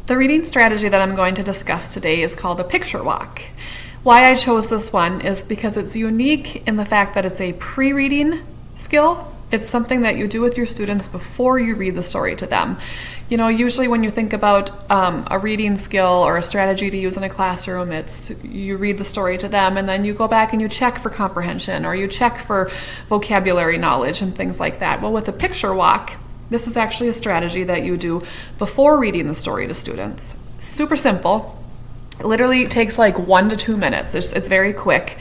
The reading strategy that I'm going to discuss today is called a picture walk. Why I chose this one is because it's unique in the fact that it's a pre-reading skill. It's something that you do with your students before you read the story to them. You know, usually when you think about a reading skill or a strategy to use in a classroom, it's you read the story to them and then you go back and you check for comprehension or you check for vocabulary knowledge and things like that. Well, with a picture walk, this is actually a strategy that you do before reading the story to students. Super simple. It literally takes like 1 to 2 minutes. It's very quick,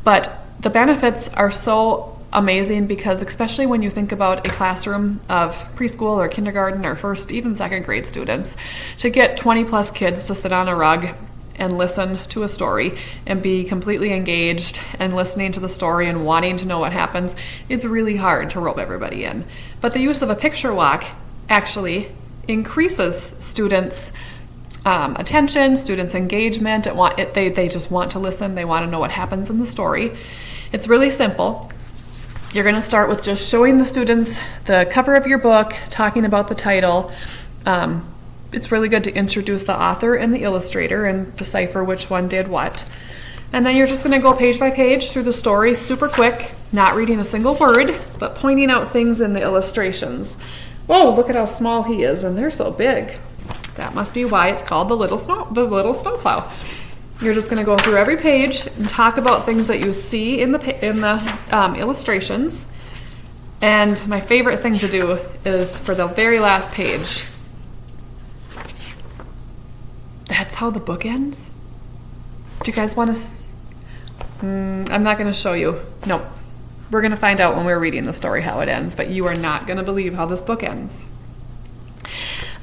but the benefits are so amazing because especially when you think about a classroom of preschool or kindergarten or first, even second grade students, to get 20 plus kids to sit on a rug and listen to a story and be completely engaged and listening to the story and wanting to know what happens, it's really hard to rope everybody in. But the use of a picture walk actually increases students' attention, students' engagement. They just want to listen. They want to know what happens in the story. It's really simple. You're going to start with just showing the students the cover of your book, talking about the title. It's really good to introduce the author and the illustrator and decipher which one did what. And then you're just going to go page by page through the story, super quick, not reading a single word, but pointing out things in the illustrations. Whoa, look at how small he is, and they're so big. That must be why it's called the little snowplow. You're just going to go through every page and talk about things that you see in the illustrations. And my favorite thing to do is for the very last page. That's how the book ends? Do you guys want to... I'm not going to show you. Nope. We're going to find out when we're reading the story how it ends, but you are not going to believe how this book ends.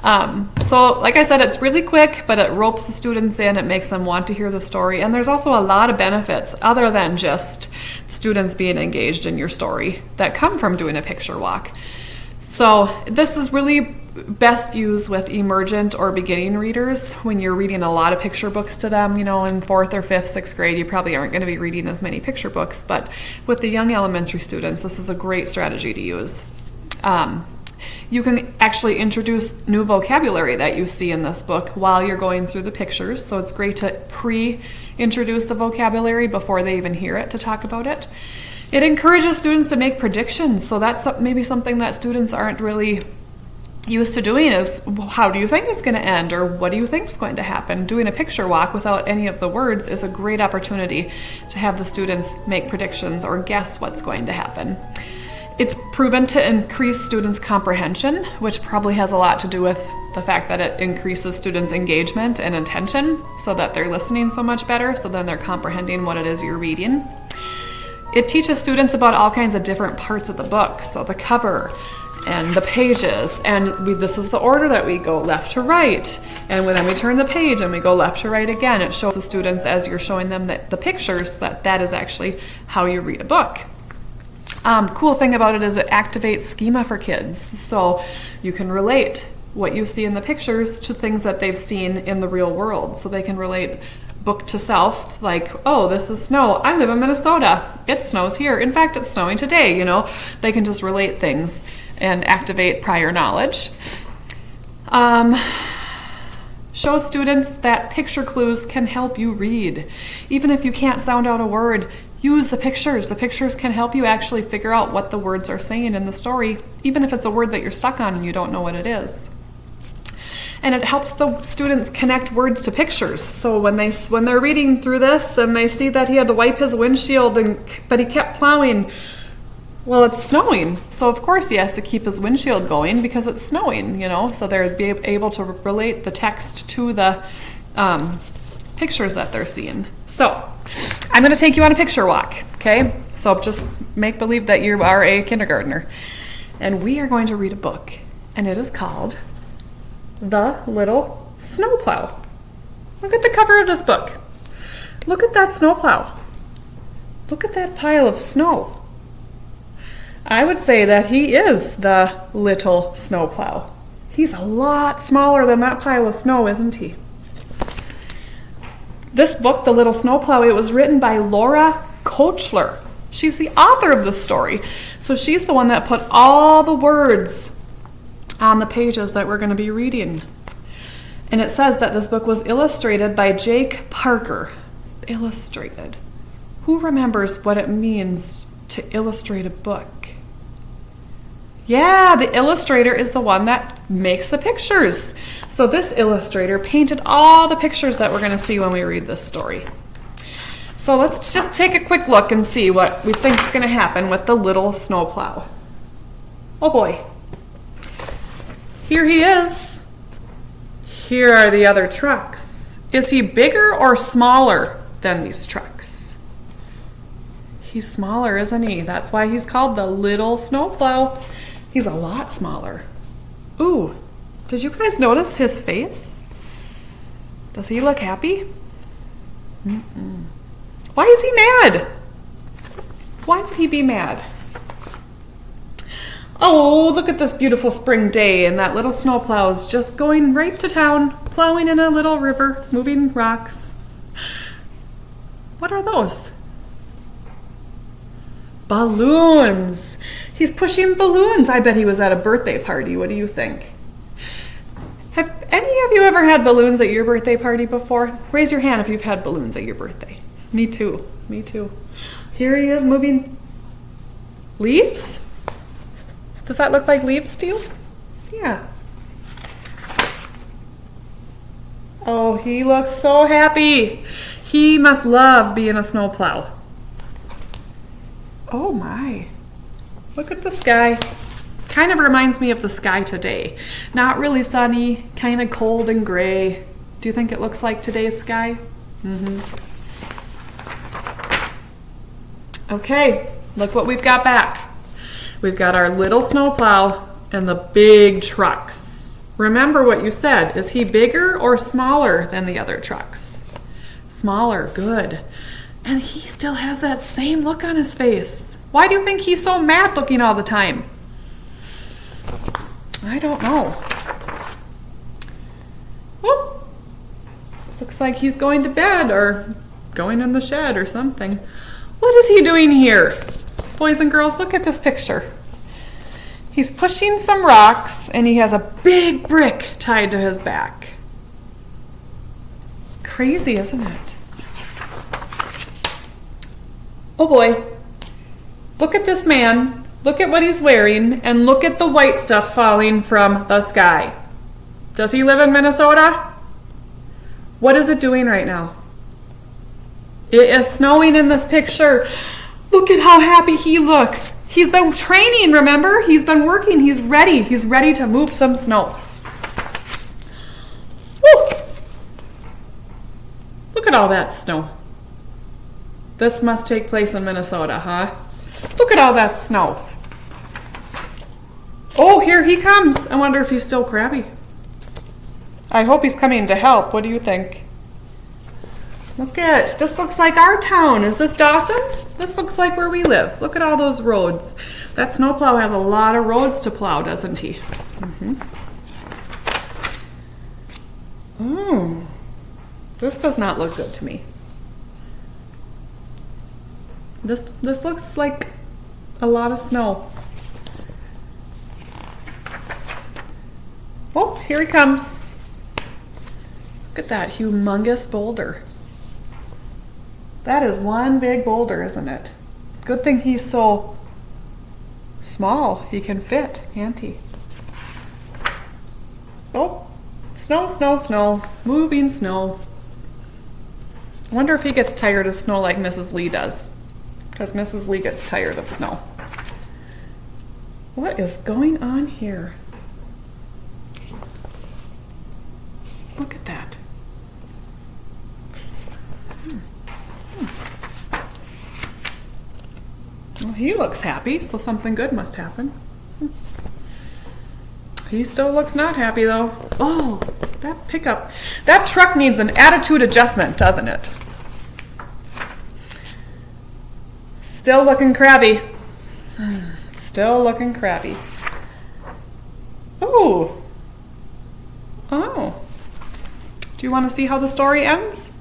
So like I said, it's really quick, but it ropes the students in. It makes them want to hear the story. And there's also a lot of benefits other than just students being engaged in your story that come from doing a picture walk. So this is really best used with emergent or beginning readers when you're reading a lot of picture books to them. You know, in 4th or 5th, 6th grade, you probably aren't going to be reading as many picture books. But with the young elementary students, this is a great strategy to use. You can actually introduce new vocabulary that you see in this book while you're going through the pictures. So it's great to pre-introduce the vocabulary before they even hear it to talk about it. It encourages students to make predictions. So that's maybe something that students aren't really used to doing is, how do you think it's going to end? Or what do you think is going to happen? Doing a picture walk without any of the words is a great opportunity to have the students make predictions or guess what's going to happen. It's proven to increase students' comprehension, which probably has a lot to do with the fact that it increases students' engagement and attention so that they're listening so much better, so then they're comprehending what it is you're reading. It teaches students about all kinds of different parts of the book, so the cover and the pages, and this is the order that we go left to right, and then we turn the page and we go left to right again. It shows the students as you're showing them the pictures that is actually how you read a book. Cool thing about it is it activates schema for kids, so you can relate what you see in the pictures to things that they've seen in the real world. So they can relate book to self, like, oh, this is snow. I live in Minnesota. It snows here. In fact, it's snowing today, you know. They can just relate things and activate prior knowledge. Show students that picture clues can help you read. Even if you can't sound out a word, use the pictures. The pictures can help you actually figure out what the words are saying in the story, even if it's a word that you're stuck on and you don't know what it is. And it helps the students connect words to pictures. So when they're reading through this and they see that he had to wipe his windshield, but he kept plowing, well, it's snowing. So of course he has to keep his windshield going because it's snowing, you know. So they're able to relate the text to the pictures that they're seeing. So I'm going to take you on a picture walk, okay? So just make believe that you are a kindergartner. And we are going to read a book, and it is called The Little Snowplow. Look at the cover of this book. Look at that snowplow. Look at that pile of snow. I would say that he is the little snowplow. He's a lot smaller than that pile of snow, isn't he? This book, The Little Snowplow, it was written by Laura Koechler. She's the author of this story. So she's the one that put all the words on the pages that we're going to be reading. And it says that this book was illustrated by Jake Parker. Illustrated. Who remembers what it means to illustrate a book? Yeah, the illustrator is the one that makes the pictures. So this illustrator painted all the pictures that we're going to see when we read this story. So let's just take a quick look and see what we think is going to happen with the little snowplow. Oh boy. Here he is. Here are the other trucks. Is he bigger or smaller than these trucks? He's smaller, isn't he? That's why he's called the little snowplow. He's a lot smaller. Ooh, did you guys notice his face? Does he look happy? Mm-mm. Why is he mad? Why would he be mad? Oh, look at this beautiful spring day, and that little snowplow is just going right to town, plowing in a little river, moving rocks. What are those? Balloons. He's pushing balloons. I bet he was at a birthday party. What do you think? Have any of you ever had balloons at your birthday party before? Raise your hand if you've had balloons at your birthday. Me too. Me too. Here he is moving leaves. Does that look like leaves to you? Yeah. Oh, he looks so happy. He must love being a snowplow. Oh my. Look at the sky. Kind of reminds me of the sky today. Not really sunny, kind of cold and gray. Do you think it looks like today's sky? Mm-hmm. Okay, look what we've got back. We've got our little snowplow and the big trucks. Remember what you said. Is he bigger or smaller than the other trucks? Smaller, good. And he still has that same look on his face. Why do you think he's so mad looking all the time? I don't know. Oh, looks like he's going to bed or going in the shed or something. What is he doing here? Boys and girls, look at this picture. He's pushing some rocks and he has a big brick tied to his back. Crazy, isn't it? Oh boy. Look at this man. Look at what he's wearing and look at the white stuff falling from the sky. Does he live in Minnesota? What is it doing right now? It is snowing in this picture. Look at how happy he looks. He's been training, remember? He's been working. He's ready. He's ready to move some snow. Woo! Look at all that snow. This must take place in Minnesota, huh? Look at all that snow. Oh, here he comes. I wonder if he's still crabby. I hope he's coming to help. What do you think? Look at, this looks like our town. Is this Dawson? This looks like where we live. Look at all those roads. That snowplow has a lot of roads to plow, doesn't he? This does not look good to me. This looks like a lot of snow. Oh, here he comes. Look at that humongous boulder. That is one big boulder, isn't it? Good thing he's so small. He can fit, can't he? Oh, snow, snow, snow. Moving snow. I wonder if he gets tired of snow like Mrs. Lee does. Because Mrs. Lee gets tired of snow. What is going on here? Look at that. Well, he looks happy, so something good must happen. He still looks not happy, though. Oh, that pickup. That truck needs an attitude adjustment, doesn't it? Still looking crabby. Still looking crabby. Ooh. Oh. Do you want to see how the story ends?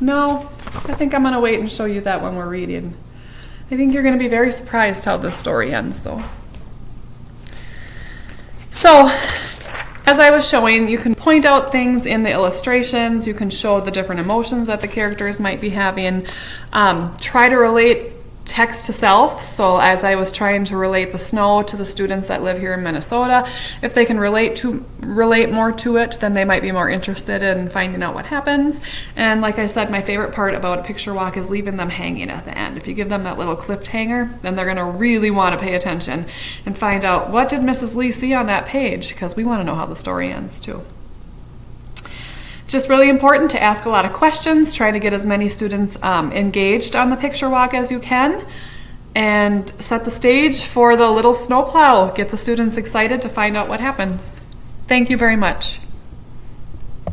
No, I think I'm going to wait and show you that when we're reading. I think you're going to be very surprised how this story ends, though. So, As I was showing, you can point out things in the illustrations, you can show the different emotions that the characters might be having, try to relate text to self. So as I was trying to relate the snow to the students that live here in Minnesota, if they can relate more to it, then they might be more interested in finding out what happens. And like I said, my favorite part about a picture walk is leaving them hanging at the end. If you give them that little clipped hanger, then they're going to really want to pay attention and find out, what did Mrs. Lee see on that page? Because we want to know how the story ends too. Just really important to ask a lot of questions, try to get as many students engaged on the picture walk as you can, and set the stage for the little snowplow. Get the students excited to find out what happens. Thank you very much.